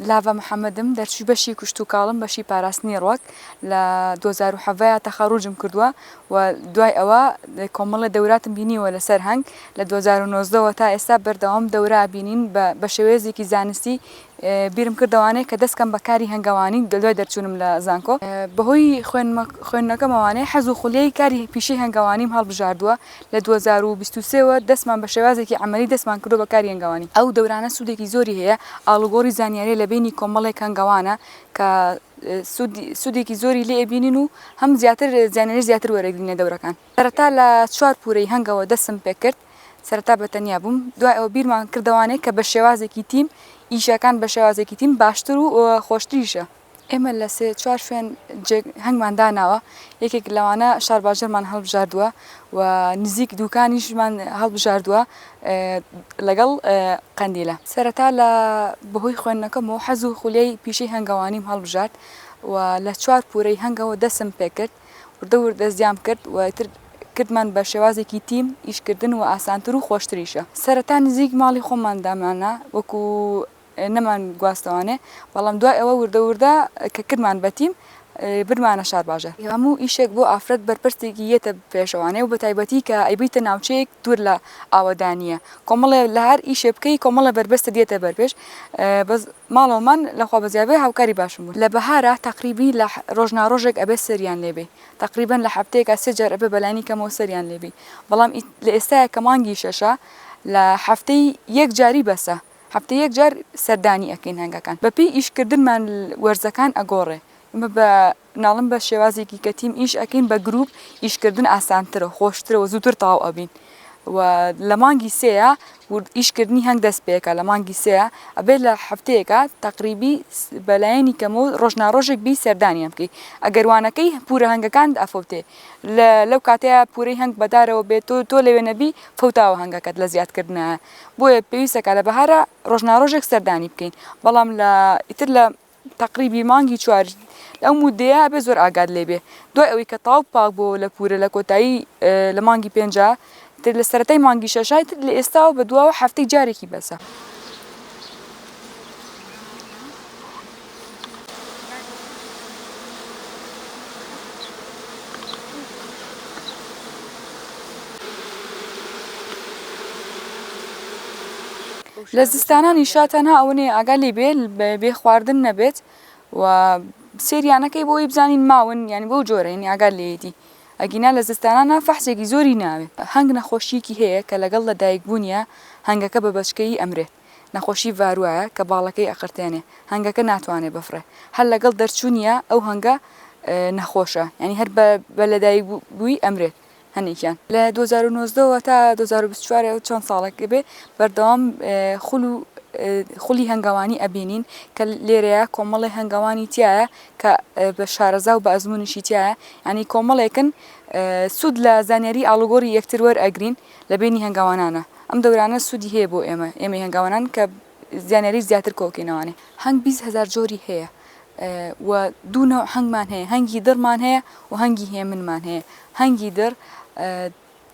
لاوا محەممەدم دەرچوو بەشی کوشت و کاڵم بەشی پاراستنی ڕۆک لە 2007 تەخەڕوجم کردووە و دوای ئەوە کۆمەڵە دەوراتم بینیوە لەسەر هەنگ لە 2009ەوە تا ئێستا بەردەوام دەورا بینین بە شێوەیەزێکی زانستی بیرم کردوانەیە کە دەستکەم بەکاری هەنگاوانی دوای دەرچوونم لە زانکۆ بەهۆی خوێندنەکەمەوانەیە حەز و خولیای کاری پیشەی هەنگاوانیم هەڵبژاردووە لە 2023ەوە دەستمان بە شێوازێکی عملی دەستمان کردو بە کاری هەنگاوانی ئەو دەورانە سوودێکی زۆری هەیە ئاڵوگۆڕی زانیاری لە بینی کۆمەڵێک هەنگاوانە کە سوودێکی زۆری لێ بینین و هەم زیاتر زانیاری زیاتر وەرەگرینە دەورەکان سەرەتا لە 4 پورەی هەنگەوە دەستم پێ کرد سەرەتا بەتەنیا بووم دوای ئەوە بیرمان کردوانەیە کە بە شێوازێکی تیم ئیشەکان بە شێوازێکی تیم باشتر و خۆشتریشە ئێمە لە 3-4 شوێن هەنگمان داناوە یەکێک لەوانە شارباژەرمان هەڵبژاردووە و نزیک دوکانیشمان هەڵبژاردووە لەگەڵ قەندیلە سەرەتا لە بەهۆی خوێندنەکەمەوە حەز و خولیای پیشەی هەنگاوانیم هەڵبژارد و لە 4 پورەی هەنگەوە دەستم پێ کرد وردە وردە زیام کرد و کردمان بە شێوازێکی تیم ئیشکردن و ئاسانتر و خۆشتریشە سەرەتا نزیک ماڵی خۆمان دامانە وەکو نەمان گواستەوانێ بەڵام دوای ئەوە وردە وردە کە کردمان بەتیم برمانە شارباژەر هەموو ئیشێک بۆ ئافرەت بەرپرسێکی یەتە پێشەوانێ و بە تایبەتی کە ئەیبیتە ناوچەیەک دوور لە ئاوەدانیە کۆمەڵێ لە هەر ئیشێ بکەی کۆمەڵە بەربەستە دێتە بەرپێش بەس ماڵەوەمان لەخوا بەزیابێ هاوکاری باشم بوو لە بەهارە تەقریبی لە ڕۆژناڕۆژێک ئەبێ سەریان لێبێ تقریبا لە هەفتەیەکە 3 جار ئەبێ بەلانی کەمەوە سەریان لێبی بەڵام لە ئێستاە کە مانگی شەشە لە هەفتەی یەک جاری بەسە هەفتە یەک جار سەردانی ئەکەین هەنگەکان بەپی ئیشکردنمان وەرزەکان ئەگۆڕێ ئمە بە ناڵم بە شێوازێکی کە تیم ئیش ئەکەین بە گروپ ئیشکردن ئاسانترە خۆشترەوە زووتر تاو ئەبین و لە مانگی سەیە ئیشکردنی هەنگ دەست پێکە لە مانگی سەیە ئەبێت لە هەفتەیەکە تقریبی بەلایەنی کەمەوە ڕۆژناڕۆژێک بی سەردانیان بکەی ئەگەروانەکەی پورە هەنگەکان ئەفەوتێ لەو کاتەیە پورەی هەنگ بەدارەوە بێت تۆ لەوێنەبی فەوتاوە هەنگەکەت لە زیادکردنە بۆیە پێویستەکە لە بەهارە ڕۆژناڕۆژێک سەردانی بکەین بەڵام ئیتر لە تقریبی مانگی چوار ئەو مودەیە بێ زۆر ئاگاد لێبێ دوای ئەوەی کە تاو پاک بۆ لە پورە لە کۆتایی لە مانگی پێنجا لە سەرەتای مانگی شەشای تر لە ئێستاوە بە دواوە هەفتەی جارێکی بەسە لە زستانانی شاتەنها ئەوەنێ ئاگا لێ بێ خواردن نەبێت و سریانەکەی بۆی بزانین ماون یعنی بۆ جۆرەین ئاگار لێتی ئەگینا لە زستانانە فەحسێکی زۆری ناوێت هەنگ نەخۆشیەکی هەیە کە لەگەڵ لە دایکبوونیە هەنگەکە بە بەچکەی ئەمرێت نەخۆشی ڤاروایە کە باڵەکەی ئەقرتێنێ هەنگەکە ناتوانێت بفرێ هەر لەگەڵ دەرچوونیە ئەو هەنگە نەخۆشە ینی هەر بە لەدایک بووی ئەمرێت هەنێکیان لە 2009ەوە تا 2024 چەند ساڵێک بێ بەردەوام خولی هەنگاوانی ئەبینین کە لێرەیە کۆمەڵی هەنگاوانی تایە کە بە شارەزا و بە ئەزمونیشی تایە ینی کۆمەڵێکن سوود لە زانیاری ئاڵوگۆڕی یەکتر وەرئەگرین لە بینی هەنگاوانانە ئەم دەورانە سوودی هەیە بۆ ئێمە هەنگاوانان کە زانیاری زیاتر کۆکەینەوانێ هەنگ 20,000 جۆری هەیە و دوو نەوع هەنگمان هەیە هەنگی دڕمان هەیە و هەنگی هێمنمان هەیە هەنگی دڕ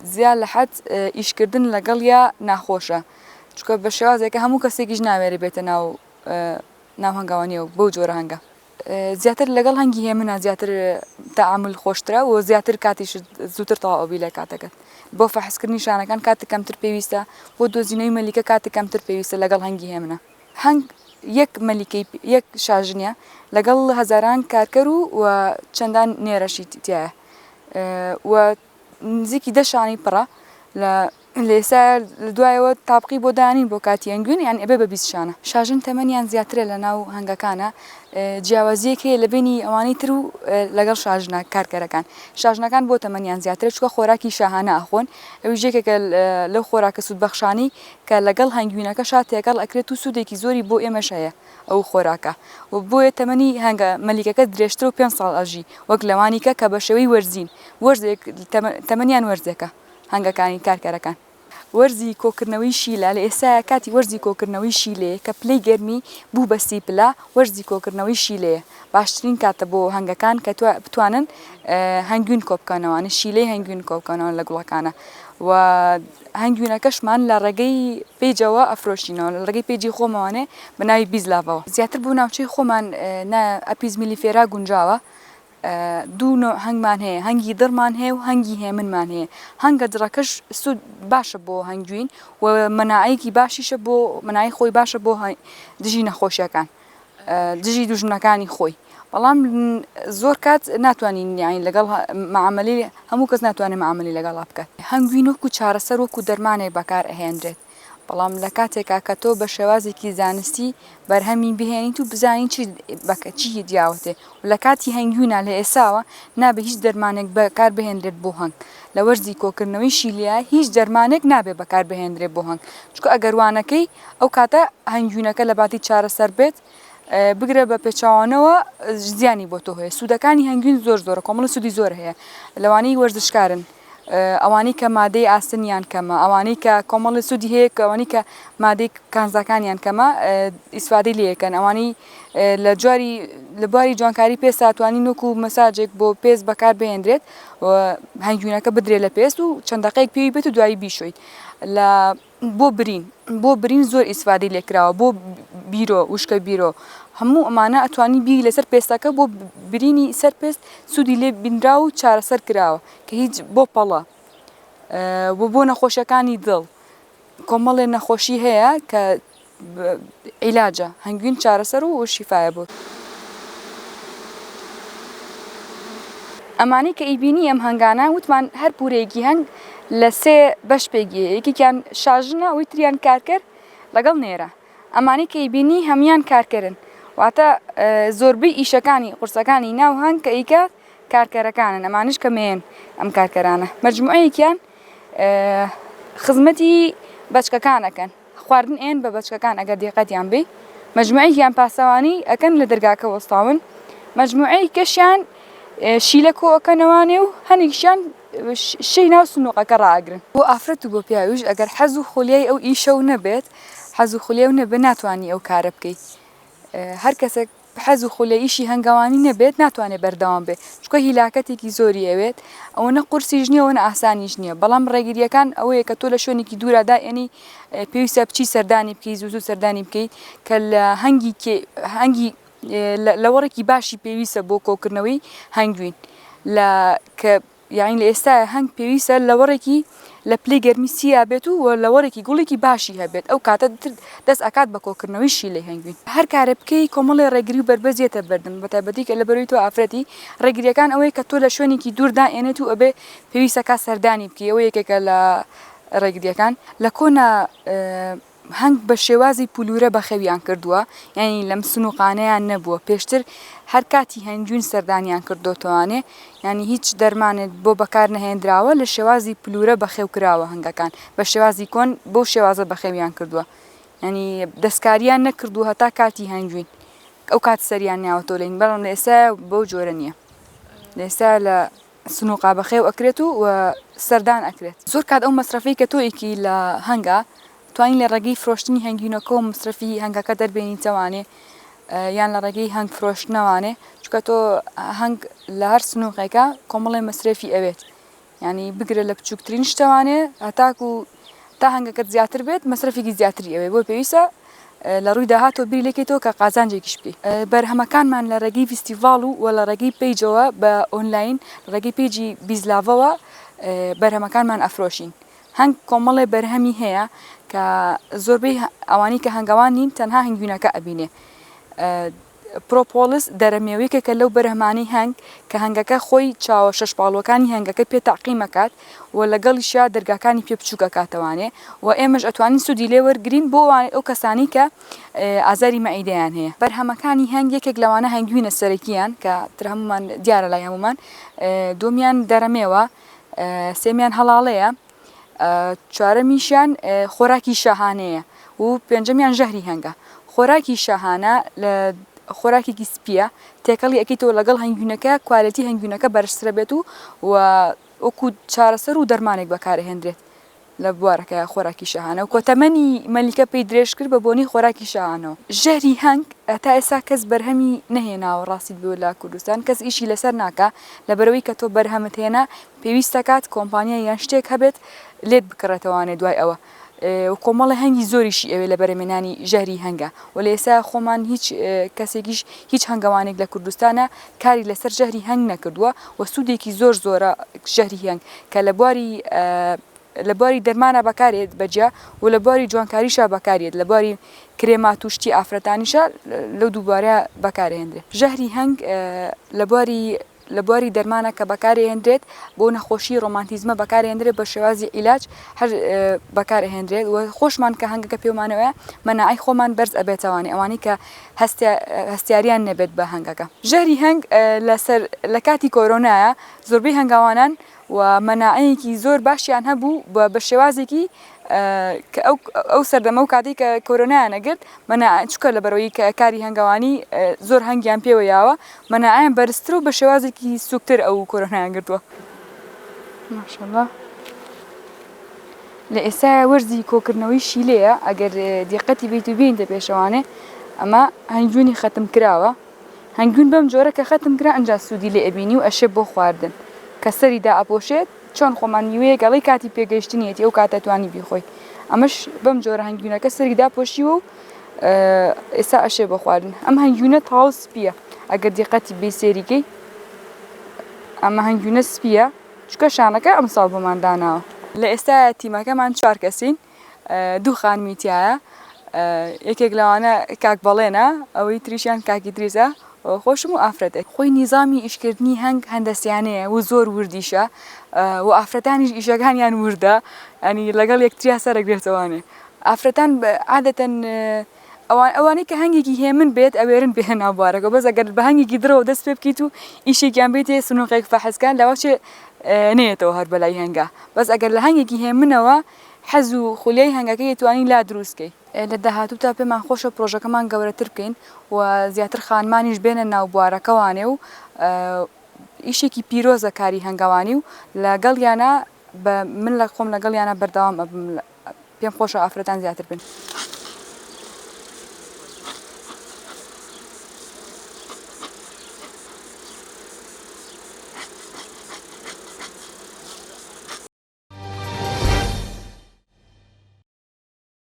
زیاد لە حەد ئیشکردن لەگەڵ یا ناخۆشە چکە بە شێوازێکە هەموو کەسێکیش ناوێری بێتە ناو هەنگاوانیەوە بۆ جۆرە هەنگە زیاتر لەگەڵ هەنگی هێمنە زیاتر تەعامل خۆشترە و زیاتر کاتیش زووتر تەواوبی لە کاتەکەت بۆ فەحسکردنی شانەکان کاتێک کەمتر پێویستە بۆ دۆزینەوەی مەلیکە کاتێک کەمتر پێویستە لەگەڵ هەنگی هێمنە هەنگ یەک مەلیکەی یەک شاژنیە لەگەڵ هەزاران کارکەر و چەندان نێرەشی تایە و نزیکی 10 شانی پڕە لە ئێستا لە دوایەوە تاقی بۆ دانین بۆ کاتی هەنگوین یان ئەبێ بە 20 شانە. شاژن تەمەنیان زیاترە لە ناو هەنگەکانە جیاوازیەک هەیە لە بینی ئەوانەی تر و لەگەڵ شاژنە کارگەرەکان. شاژنەکان بۆ تەمەنیان زیاترە چکە خۆراکی شاهانە ئەخۆن ئەویش یەکێکە لەو خۆراکە سوودبەخشانی کە لەگەڵ هەنگوینەکە شات تێگەڵ ئەکرێت و سوودێکی زۆری بۆ ئێمەش هەیە ئەو خۆراکە و بۆیە تەمەنی هەنگە مەلیکەکە درێژتر و 5 ساڵ ئەژی وەک لەوانیکە کە بە شێوەی وەرزین وەرزێک تەمەنیان وەرزێکە هەنگەکانی کارکەرەکان. وەرزی کۆکردنەوەی شیلە لە ئێستا کاتی وەرزی کۆکردنەوەی شیلەیە کە پلەی گەرمی بوو بە سیپلا وەرزی کۆکردنەوەی شیلەیە باشترین کاتە بۆ هەنگەکان کە بتوانن هەنگوین کۆبکەنەوەوانە شیلەی هەنگوین کۆبکەنەوە لە گوڵەکانە و هەنگوینەکەشمان لە ڕێگەی پێیجەوە ئەفرۆشینەوە لە ڕێگەی پێیجی خۆمەوانێ بە ناوی بیزلاڤەوە زیاتر بوو ناوچەی خۆمان ئەپیز میلیفێرا گونجاوە دوو نوع هەنگمان هەیە هەنگی دڕمان هەیە و هەنگی هێمنمان هەیە هەنگە دڕەکەش سوود باشە بۆ هەنگوین و مەناعەیەکی باشیشە بۆ مەناعی خۆی باشە بۆ دژی نەخۆشیەکان دژی دوژمنەکانی خۆی بەڵام زۆر کات ناتوانین یانی لەگەڵ معاملەی هەموو کەس ناتوانێت معاملەی لەگەڵا بکات هەنگوین وەکو چارەسەر وەکو دەرمانێک بەکار ئەهێنرێت بەڵام لە کاتێکا کە تۆ بە شێوازێکی زانستی بەرهەمی بهێنیت و بزانین چی دیاوتێ و لە کاتی هەنگوینە لە ئێساوە نابێ هیچ دەرمانێک بەکار بهێنرێت بۆ هەنگ لە وەرزی کۆکردنەوەی شیلیا هیچ دەرمانێک نابێ بەکار بهێنرێت بۆ هەنگ چکە ئەگەروانەکەی ئەو کاتە هەنگوینەکە لە باتی چارەسەر بێت بگرە بە پێچاوانەوە زیانی بۆ تۆ هەیە سوودەکانی هەنگوین زۆر کۆمەڵە سوودی زۆر هەیە لەوانەی وەرزشکارن ئەوانەی کە مادەی ئاستنیان کەمە ئەوانەی کە کۆمەڵی سوودی هەیە کە ئەوانەی کە مادەی کانزەکانیان کەمە ئیسفادەی لەکەن ئەوانەی لە بواری جوانکاری پێست هاتوانین وەکو مەساجێک بۆ پێست بەکار بهێنرێت هەنگوینەکە بدرێت لە پێست و چەند دقەیەک پێوی بێت و دوایی بیشۆیت بۆ برین زۆر ئیسفادەی لێکراوە بۆ بیرۆ وشکە بیرۆ هەموو ئەمانە ئەتوانی بیری لەسەر پێستەکە بۆ برینی سەر پێست سوودی لێ بینرا و چارەسەر کراوە کە هیچ بۆ پەڵە بۆ نەخۆشیەکانی دڵ کۆمەڵێ نەخۆشی هەیە کە عیلاجە هەنگوین چارەسەر و شیفایە بۆ ئەمانەی کە ئیبینی ئەم هەنگانە وتمان هەر پورەیەکی هەنگ لە 3 بەش پێگیە یەکێکیان شاژنە ئەوی تریان کارکرد لەگەڵ نێرە ئەمانەی کە ئیبینی هەمان کارکردن واتە زۆربەی ئیشەکانی قورسەکانی ناو هەنگ کە ئیکات کارکەرەکانن ئەمانش کەمێن ئەم کارکەرانە مەجموعەیەکیان خزمەتی بەچکەکانەکەن خواردن ئێن بە بەچکەکان ئەگەر دقەتیان بێ مەجموعەیەکیان پاسەوانی ئەکەن لە دەرگاکە وەستاون مەجموعەی کەشیان شیلە کۆەکەنەوانێ و هەنێکیشیان شەی ناو سنووقەکە ڕاگرن بۆ ئافرەت و بۆ پیاویش ئەگەر حەز و خۆلیای ئەو ئیشە و نەبێت حەز و خولێ و نەبێ ناتوانانی ئەو کارە بکەیت هەر کەسێک حەز و خولە ئیشی هەنگاوانی نەبێت ناتوانێت بەردەوام بێت چکە هیلاکەتێکی زۆری ئەوێت ئەوە نە قورسیش نییە ئەوە ئاسانیش نییە بەڵام ڕێگیریەکان ئەوەیە کە تۆ لە شوێنێکی دوورەدا ئەنی پێویستە بچی سەردانی بکەیت زوو سەردانی بکەیت کە لە هەنگی لەوەڕێکی باشی پێویستە بۆ کۆکردنەوەی هەنگوین کە یاین لە ئێستا هەنگ پێویستە لەوەڕێکی لە پلەی گەرمی سیا بێت و لەوەڕێکی گوڵێکی باشی هەبێت ئەو کاتە دەست ئاکات بە کۆکردنەوەی شیلەی هەنگوین هەر کارە بکەی کۆمەڵی ڕێگری و بەربەزیێتە بەردەم بەتایبەتی کە لە بەروی تۆ ئافرەتی ڕێگریەکان ئەوەیە کە تۆ لە شوێنێکی دووردا ئێنێت و ئەبێ پێویستە کا سەردانی بکەی ئەوە یەکێکە لە ڕێگریەکان لە کۆنا هەنگ بە شێوازی پولورە بەخەویان کردووە یعنی لەم سنووقانەیان نەبووە پێشتر هەر کاتی هەنگوین سەردانیان کردوتەوانێ ینی هیچ دەرمانێت بۆ بەکار نەهێنراوە لە شێوازی پولورە بەخێو کراوە هەنگەکان بە شێوازی کۆن بۆ شێوازە بەخێویان کردووە ینی دەستکاریان نەکردو هەتا کاتی هەنگوین ئەو کات سەریان ناوەتۆ لەین بەڵام لە ئێستا بەو جۆرە نییە لە ئێستا لە سنووقا بەخێو ئەکرێت و سەردان ئەکرێت زۆر کات ئەو مەسرەفەی کە تۆیەکی لە هەنگا توانین لە ڕێگەی فرۆشتنی هەنگوینەکە و مصرفی هەنگەکە دەربێنیتەوانێ یان لە ڕێگەی هەنگ فرۆشتنەوانێ چکە تۆ هەنگ لە هەر سنووقێکە کۆمەڵی مەسرفی ئەوێت ینی بگرە لە بچووکترین شتەوانێ هەتاکو تا هەنگەکەت زیاتر بێت مەسرفێکی زیاتری ئەوێ بۆ پێویستە لە ڕووی داهاتۆ بیر لێکێتەوە کە قازانجێکیش بکەیت بەرهەمەکانمان لە ڕێگەی فیستیڤاڵ و لە ڕێگەی پیجەوە بە ئۆنلاین ڕێگەی پیجی بیزلاڤەوە بەرهەمەکانمان ئەفرۆشین هەنگ کۆمەڵێ بەرهەمی هەیە کە زۆربەی ئەوانی کە هەنگاوان نین تەنها هەنگوینەکە ئەبینێ پرۆپۆلس دەرەمێوەیەکە کە لەو بەرهەمانی هەنگ کە هەنگەکە خۆی چاوە شەشپاڵوەکانی هەنگەکە پێ تاقیمەکات و لەگەڵیشیا دەرگاکانی پێ بچووکە کاتەوانێ و ئێمەش ئەتوانین سوودی لێ وەرگرین بۆ ئەو کەسانی کە ئازاری مەعیدەیان هەیە. بەرهەمەکانی هەنگ یەکێک لەوانە هەنگوینە سەرەکییان کە تر هەمومان دیارە لای هەمومان، دومیان دەرەمێوە، سێمیان هەڵاڵەیە، چوارەمیشیان خۆراکی شاهانەیە و پێنجەمیان ژەهری هەنگە. خۆراکی شاهانە لە خۆراکێکی سپیە تێکەڵی ئەکەیتەوە لەگەڵ هەنگوینەکە کوالەتی هەنگوینەکە بەرزترە بێت و وەکو چارەسەر و دەرمانێک بەکارهێنرێت لە بوارەکە خۆراکی شاهانە و کۆتەمەنی مەلیکە پێی درێژ کرد بە بۆنی خۆراکی شاهانەوە. ژەهری هەنگ تا ئێستا کەس بەرهەمی نەهێناوە ڕاستیت بۆ لە کوردستان، کەس ئیشی لەسەر ناکە لەبەرەوەی کە تۆ بەرهەمت هێنا پێویستە کات کۆمپانیا یان شتێک هەبێت لێت بکڕێتەوانێت دوای ئەوە. و کۆمەڵی هەنگی زۆریشی ئەوێ لە بەرهەمێنانی ژەهری هەنگە و لە ئێستا خۆمان هیچ کەسێکیش هیچ هەنگەوانێک لە کوردستانە کاری لەسەر ژەهری هەنگ نەکردووە و سوودێکی زۆرە ژەهری هەنگ کە لە بواری دەرمانە بەکارێت بەجیا و لە بواری جوانکاریشە بەکارێت، لە بواری کرێما توشتی ئافرەتانیشە لەو دووبارە بەکارهێنرێت. ژەهری هەنگ لە بواری دەرمانە کە بەکارهێنرێت بۆ نەخۆشی ڕۆمانتیزمە بەکارهێنرێت بە شێوازی عیلاج هەر بەکارهێنرێت و خۆشمان کە هەنگەکە پێومانەوەە مەناعی خۆمان بەرز ئەبێتەوانێ ئەوانەی کە هەستیاریان نەبێت بە هەنگەکە. ژەهری هەنگ لە کاتی کۆرۆنایە زۆربەی هەنگاوانان و مەناعەیەکی زۆر باشیان هەبوو بە شێوازێکی ئەو سەردەمە و کاتی کە کۆرۆنایان نەگرت چکە لە بەرەوەی کە کاری هەنگاوانی زۆر هەنگیان پێوە یاوە مەناعیان بەرزتر و بە شێوازێکی سوکتر ئەو کۆرۆنایان گرتووە. ماشەڵڵا لە ئێستا وەرزی کۆکردنەوەی شیلەیە ئەگەر دیقەتی بیت و بینتە پێشەوانێ ئەمە هەنگوینی ختم کراوە. هەنگوین بەم جۆرە کە ختم کرا ئەنجا سوودی لێ ئەبینی و ئەشێ بۆ خواردن کە سەریدا ئەپۆشێت چۆن خۆمان میوەیە گەڵی کاتی پێگەیشتنیەتی ئەو کاتەتوانی بیخۆی ئەمەش بەم جۆرە هەنگوینەکە سەریدا پۆشیوە و ئێستا ئەشێ بە خواردن. ئەم هەنگوینە تاڵ سپیە ئەگەر دیقەتی بێ سێریکەی ئەمە هەنگوینە سپیە چکە شانەکە ئەم ساڵ بۆمان داناوە. لە ئێستا تیمەکەمان 4 کەسین، 2 خانمیتیایە، یەکێک لەوانە کاک بەڵێنە، ئەوەی تریشیان کاکی دریزە خۆشم و ئافرەتێک. خۆی نیزامی ئیشکردنی هەنگ هەندەسیانەیە و زۆر وردیشە و ئافرەتانیش ئیشەکانیان وردە، ینی لەگەڵ یەکتریا سەرەگرێتەوانێ. ئافرەتان عادەتەن ئەوانەی کە هەنگێکی هێمن بێت ئەوێرن بێ ناو بوارەکە، بەس ئەگەر بە هەنگێکی درەوە دەست پێ بکەیت و ئیشێکیان بێتێ سنووقێک فەحسکان لەوەچێ نێتەوە هەر بەلای هەنگا، بەس ئەگەر لە هەنگێکی هێمنەوە حەز و خولیای هەنگەکەی توانی لا دروستکەی. لە داهاتوو تا پێمان خۆشە پرۆژەکەمان گەورەتر بکەین و زیاتر خانمانیش بێنە ناو بوارەکەوانێ و ئیشێکی پیرۆزە کاری هەنگاوانی و لەگەڵیانە من لە خۆم لەگەڵیانە بەردەوام پێم خۆشە ئافرەتان زیاتر بن.